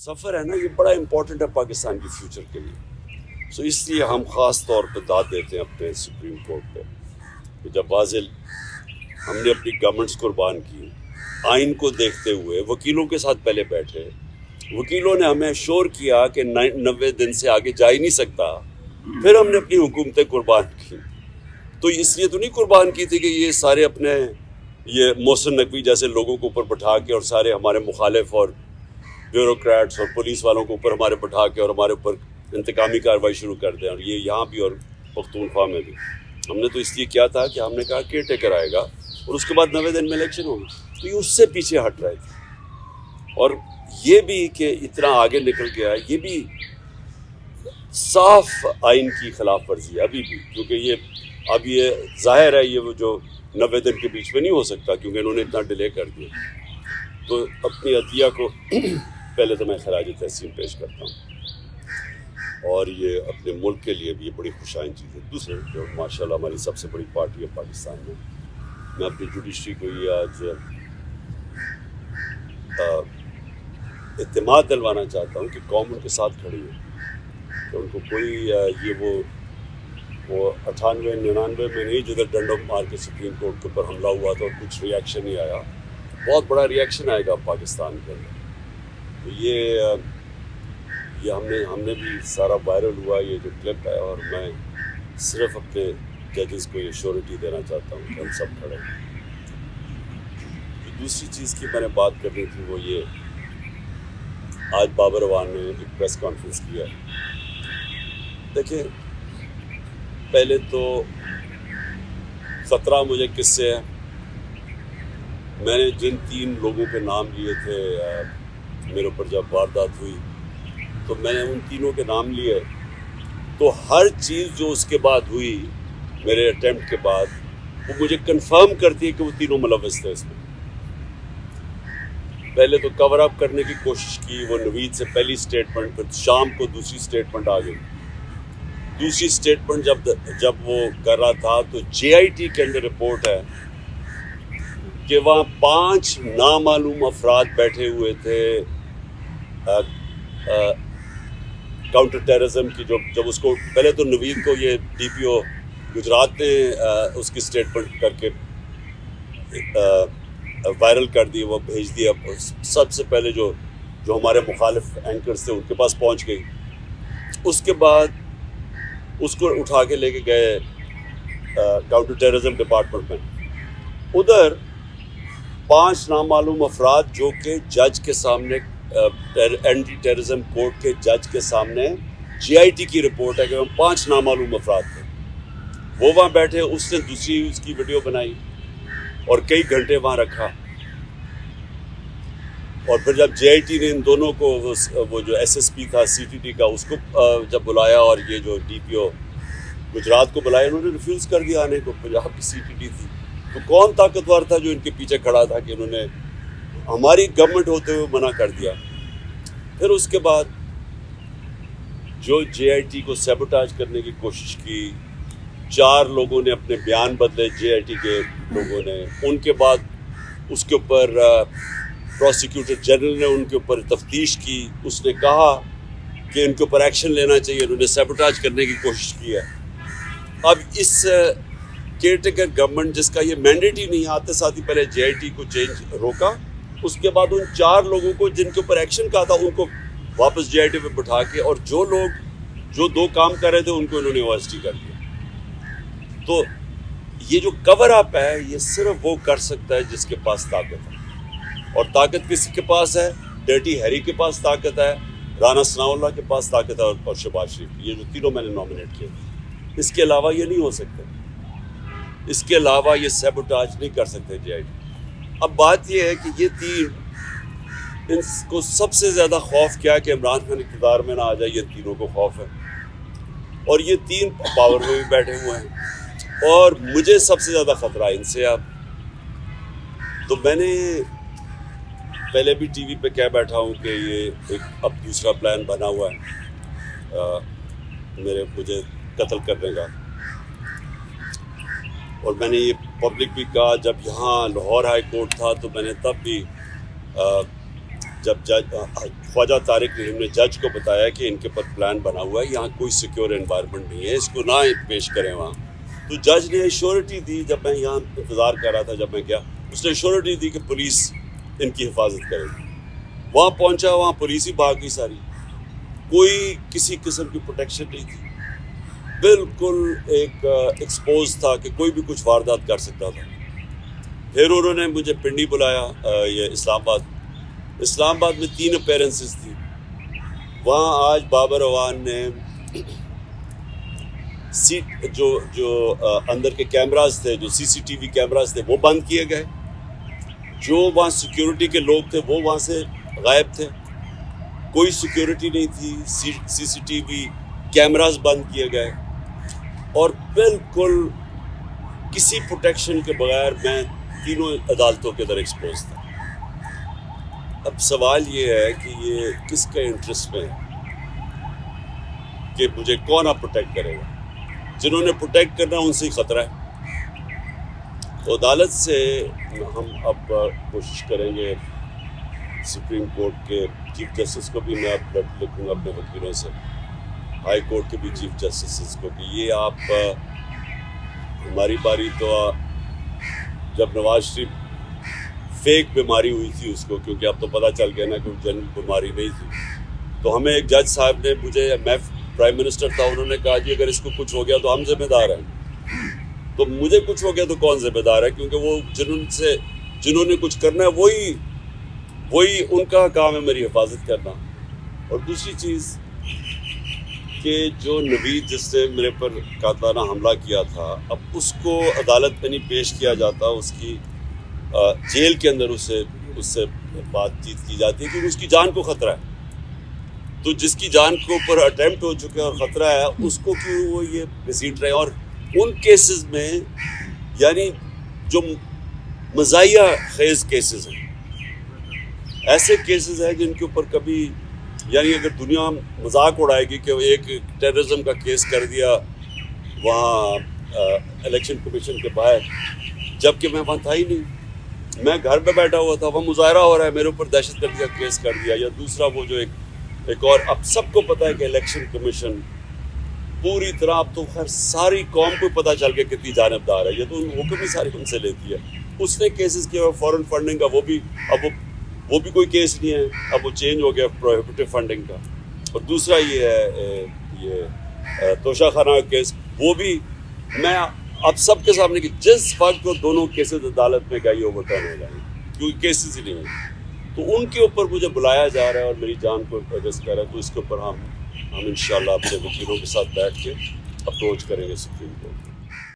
सफ़र है ना, ये बड़ा इम्पोर्टेंट है पाकिस्तान के फ्यूचर के लिए। सो इसलिए हम ख़ास तौर पे दाद देते हैं अपने सुप्रीम कोर्ट पे कि जब वाज़िल हमने अपनी गवर्नमेंट्स कुर्बान की, आइन को देखते हुए वकीलों के साथ पहले बैठे, वकीलों ने हमें श्योर किया कि 90 दिन से आगे जा ही नहीं सकता, फिर हमने अपनी हुकूमतें कुर्बान की। तो इसलिए तो नहीं कुर्बान की थी कि ये सारे अपने ये मोहसिन नकवी जैसे लोगों को ऊपर बैठा के और सारे हमारे मुखालिफ और ब्यूरोक्रेट्स और पुलिस वालों को ऊपर हमारे बैठा के और हमारे ऊपर इंतकामी कार्रवाई शुरू कर दें। और ये यहाँ भी और पख्तूनख्वा में भी हमने तो इसलिए किया था कि हमने कहा केयर टेकर आएगा और उसके बाद 90 दिन में इलेक्शन होगी, तो ये उससे पीछे हट रहे थे। और ये भी कि इतना आगे निकल गया, ये भी साफ आइन की खिलाफ वर्जी है अभी भी, क्योंकि ये जाहिर है ये वो जो 90 दिन के बीच में नहीं हो सकता क्योंकि इन्होंने इतना डिले कर दिया। तो अपनी अतिया को पहले तो मैं खराज तहसीन पेश करता हूँ, और ये अपने मुल्क के लिए भी ये बड़ी खुशाइन चीज़ है। दूसरे जो माशाल्लाह हमारी सबसे बड़ी पार्टी है पाकिस्तान में, मैं अपनी जुडिशरी को ये आज इत्तेमाद दिलवाना चाहता हूँ कि कौम उनके साथ खड़ी है, कि उनको कोई ये वो 98-99 में नहीं जिधर डंडों मार के सुप्रीम कोर्ट के ऊपर हमला हुआ था और कुछ रिएक्शन नहीं आया, बहुत बड़ा रिएक्शन आएगा पाकिस्तान के अंदर। तो ये हमने भी सारा वायरल हुआ ये जो क्लिप है, और मैं सिर्फ अपने जजेस को ये श्योरिटी देना चाहता हूँ कि हम सब खड़े हैं। दूसरी चीज़ की मैंने बात करनी थी वो ये, आज बाबर अवान ने एक प्रेस कॉन्फ्रेंस किया। देखिए, पहले तो 17 मुझे किस्से हैं। मैंने जिन 3 लोगों के नाम लिए थे मेरे ऊपर जब वारदात हुई, तो मैंने उन तीनों के नाम लिए, तो हर चीज़ जो उसके बाद हुई मेरे अटेम्प्ट के बाद, वो मुझे कंफर्म करती है कि वो तीनों मुलव्वस थे इसमें। पहले तो कवर अप करने की कोशिश की, वो नवीद से पहली स्टेटमेंट, फिर शाम को दूसरी स्टेटमेंट आ गई। दूसरी स्टेटमेंट जब वो कर रहा था तो JIT के अंदर रिपोर्ट है कि वहाँ 5 नामालूम अफराद बैठे हुए थे काउंटर टेररिज्म की। जब उसको पहले तो नवीद को ये DPO गुजरात ने उसकी स्टेटमेंट करके वायरल कर दी, वो भेज दिया सबसे पहले जो हमारे मुखालिफ एंकर्स थे उनके पास पहुंच गई। उसके बाद उसको उठा के लेके गए काउंटर टेररिज्म डिपार्टमेंट में। उधर 5 नामालूम अफराद जो कि जज के सामने एंटी टेररिज्म कोर्ट के जज के सामने JIT की रिपोर्ट है कि हम 5 नामालूम अफराद थे, वो वहाँ बैठे। उसने दूसरी उसकी वीडियो बनाई और कई घंटे वहाँ रखा। और फिर जब JIT ने इन दोनों को वो जो SSP था CTT का, उसको जब बुलाया और ये जो DPO गुजरात को बुलाया, इन्होंने रिफ्यूज़ कर दिया आने को। पंजाब की CTT थी, तो कौन ताकतवर था जो इनके पीछे खड़ा था कि इन्होंने हमारी गवर्नमेंट होते हुए मना कर दिया। फिर उसके बाद जो JIT को सैबोटाज करने की कोशिश की, 4 लोगों ने अपने बयान बदले JIT के लोगों ने। उनके बाद उसके ऊपर प्रोसिक्यूटर जनरल ने उनके ऊपर तफ्तीश की, उसने कहा कि इनके ऊपर एक्शन लेना चाहिए, उन्होंने सैबोटाज करने की कोशिश की है। अब इस केयरटेकर गवर्नमेंट जिसका ये मैंडेट ही नहीं, आते साथ ही पहले JIT को चेंज रोका, उसके बाद उन 4 लोगों को जिनके ऊपर एक्शन कहा था उनको वापस JIT पे बिठा के, और जो लोग जो 2 काम कर रहे थे उनको इन्होंने OST कर दिया। तो ये जो कवर अप है, ये सिर्फ वो कर सकता है जिसके पास ताकत है, और ताकत किसी के पास है? डर्टी हैरी के पास ताकत है, राना सनाउल्लाह के पास ताकत है, और शहबाज शरीफ। ये जो तीनों मैंने नॉमिनेट किए, इसके अलावा ये नहीं हो सकते, इसके अलावा ये सैबोटाज नहीं कर सकते JIT। अब बात ये है कि ये 3, इनको सबसे ज़्यादा खौफ क्या है कि इमरान खान इक़्तिदार में ना आ जाए, ये तीनों को खौफ है। और ये 3 पावर में भी बैठे हुए हैं, और मुझे सबसे ज़्यादा ख़तरा है इनसे। अब तो मैंने पहले भी TV पे कह बैठा हूँ कि ये एक अब दूसरा प्लान बना हुआ है मुझे कत्ल करने का। और मैंने ये पब्लिक भी कहा, जब यहाँ लाहौर हाई कोर्ट था तो मैंने तब भी جب جج خواجہ طارق رحیم نے جج کو بتایا کہ ان کے پر پلان بنا ہوا ہے, یہاں کوئی سیکیور انوائرمنٹ نہیں ہے, اس کو نہ پیش کریں وہاں, تو جج نے ایشورٹی دی. جب میں یہاں انتظار کر رہا تھا, جب میں گیا, اس نے ایشورٹی دی کہ پولیس ان کی حفاظت کرے گی. وہاں پہنچا, وہاں پولیس ہی بھاگ گئی ساری, کوئی کسی قسم کی پروٹیکشن نہیں تھی, بالکل ایک ایکسپوز تھا کہ کوئی بھی کچھ واردات کر سکتا تھا. پھر انہوں نے مجھے پنڈی بلایا, یہ اسلام آباد میں 3 اپیرنسز تھی. وہاں آج بابر اعوان نے جو اندر کے کیمراز تھے, جو CCTV کیمراز تھے, وہ بند کیے گئے. جو وہاں سیکیورٹی کے لوگ تھے وہ وہاں سے غائب تھے, کوئی سیکیورٹی نہیں تھی. CCTV کیمراز بند کیے گئے, اور بالکل کسی پروٹیکشن کے بغیر میں تینوں عدالتوں کے اندر ایکسپوز تھا. اب سوال یہ ہے کہ یہ کس کے انٹرسٹ میں ہے کہ مجھے کون آپ پروٹیکٹ کرے گا؟ جنہوں نے پروٹیکٹ کرنا ان سے ہی خطرہ ہے. تو عدالت سے ہم اب کوشش کریں گے, سپریم کورٹ کے چیف جسٹس کو بھی میں اب لکھوں گا اپنے وکیلوں سے, ہائی کورٹ کے بھی چیف جسٹس کو, کہ یہ آپ ہماری باری تو جب نواز شریف فیک بیماری ہوئی تھی اس کو, کیونکہ اب تو پتہ چل گیا نا کہ جنرل بیماری نہیں تھی, تو ہمیں ایک جج صاحب نے, میں پرائم منسٹر تھا, انہوں نے کہا کہ اگر اس کو کچھ ہو گیا تو ہم ذمہ دار ہیں. تو مجھے کچھ ہو گیا تو کون ذمہ دار ہے, کیونکہ وہ جنہوں نے کچھ کرنا ہے وہی ان کا کام ہے میری حفاظت کرنا. اور دوسری چیز کہ جو نوید جس نے میرے پر قاتلانہ حملہ کیا تھا, اب اس کو عدالت میں نہیں پیش کیا جاتا, اس کی جیل کے اندر اس سے بات چیت کی جاتی ہے کیونکہ اس کی جان کو خطرہ ہے. تو جس کی جان کے اوپر اٹیمپٹ ہو چکا ہے اور خطرہ ہے, اس کو کیوں وہ یہ گھسیٹ رہے ہیں. اور ان کیسز میں یعنی جو مزاحیہ خیز کیسز ہیں, ایسے کیسز ہیں جن کے اوپر کبھی, یعنی اگر دنیا مذاق اڑائے گی کہ ایک ٹیررزم کا کیس کر دیا وہاں الیکشن کمیشن کے باہر, جبکہ میں وہاں تھا ہی نہیں, میں گھر پہ بیٹھا ہوا تھا, وہ مظاہرہ ہو رہا ہے, میرے اوپر دہشت گردی کا کیس کر دیا. یا دوسرا وہ جو ایک اور, اب سب کو پتہ ہے کہ الیکشن کمیشن پوری طرح, اب تو خیر ساری قوم کو پتہ چل گیا کتنی جانبدار ہے, یہ تو حکم ہی ساری ان سے لیتی ہے. اس نے کیسز کیا فورن فنڈنگ کا, وہ بھی کوئی کیس نہیں ہے, اب وہ چینج ہو گیا پروہیبٹیو فنڈنگ کا. اور دوسرا یہ توشہ خانہ کا کیس, وہ بھی میں اب سب کے سامنے کہ جس وقت وہ دونوں کیسز عدالت میں گئی اوور ٹرن ہو جائیں کیونکہ کیسز ہی نہیں ہیں, تو ان کے اوپر مجھے بلایا جا رہا ہے اور میری جان کو ایڈجسٹ کر رہا ہے. تو اس کے اوپر ہم انشاءاللہ اپنے وکیلوں کے ساتھ بیٹھ کے اپروچ کریں گے سپریم کورٹ.